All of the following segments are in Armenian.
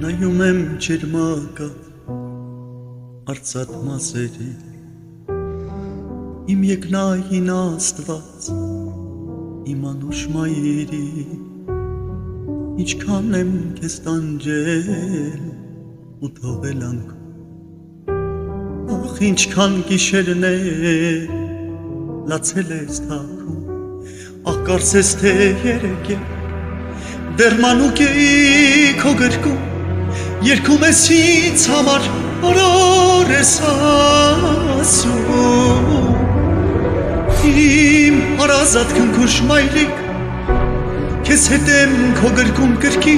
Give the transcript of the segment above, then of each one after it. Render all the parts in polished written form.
Նայում եմ ջերմակա արծաթ մասերի իմ եկնային Աստված իմ անուշ մայրի ինչքան եմ քեզ տանջել ու թողել անկում ախ ինչքան գիշերներ լացել ես թաքուն ախ կարծես թե երեկ դեռ մանուկ էի քո գրկում երգում ես ինձ համար օրոր ես ասում իմ հարազատ քնքուշ մայրիկ քեզ հետ եմ քո գրկում գրքի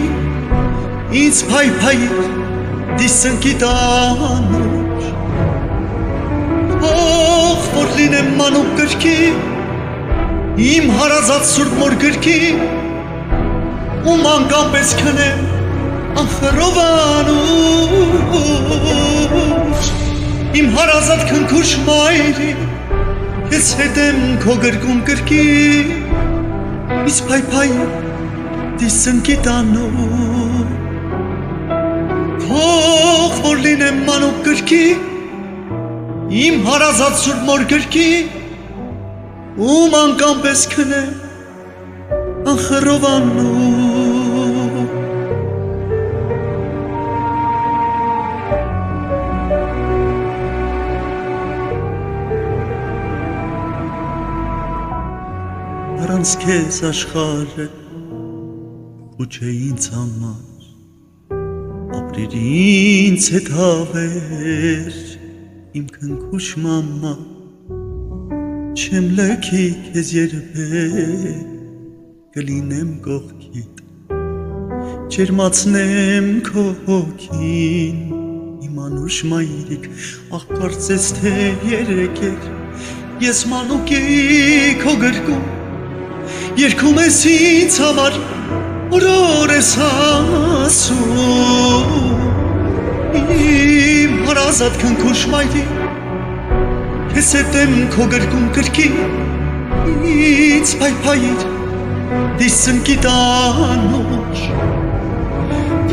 ինձ փայփայիր դիսնկի տանուշ ող որ լինեմ մանուկ գրքի իմ հարազատ սուրբ մոր գրքի ու մանկան պես քնեմ անխռով անուշ իմ հարազատ քնքուշ մայրի քեզ հետ եմ քո գրկում գրքի ինձ փայփայիր դիսնկի տանուշ թող որ լինեմ մանուկ գրքի իմ հարազատ սուրբ մոր գրքի ու մանկան պես քնեմ անխռով անուշ առանց քեզ աշխարհը ու չէ ինձ համար ապրիր ինձ հետ հավերժ իմ քնքուշ մամա չեմ լքի քեզ երբեք կլինեմ կողքիդ ջերմացնեմ քո հոգին իմ անուշ մայրիկ ախ կարծես թե երեկ ես մանուկ էի քո գրկում երգում ես ինձ համար օրոր ես ասում իմ հարազատ քնքուշ մայրիկ քեզ հետ եմ քո գրկում գրքի ինձ փայփայիր դիսնկի տանուշ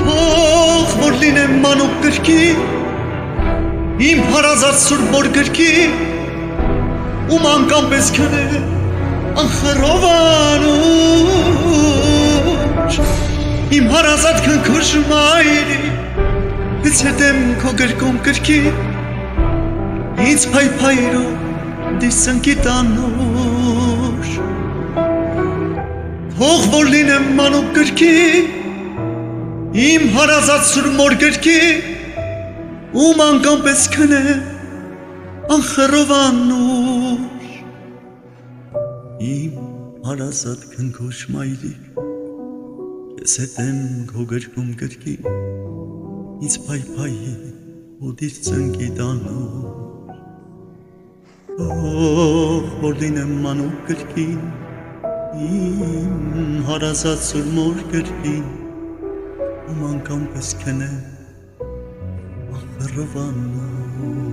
թող որ լինեմ մանուկ գրքի իմ հարազատ սուրբ մոր գրքի ու մանկան պես քնեմ անխռով անուշ իմ հարազատ քնքուշ մայրի քեզ հետ եմ քո գրկում գրքի ինձ փայփայիր դիսնկի տանուշ թող որ լինեմ մանուկ գրքի իմ հարազատ սուրբ մոր գրքի ու մանկան պես քնեմ անխռով անուշ իմ հարազատ քնքուշ մայրիկ քեզ հետ եմ քո գրկում գրքի ինձ փայփայիր ու դիսնկի տանուշ թող որ լինեմ մանուկ գրքին իմ հարազատ սուրբ մոր գրքին ու մանկան պես քնեմ անխռով անուշ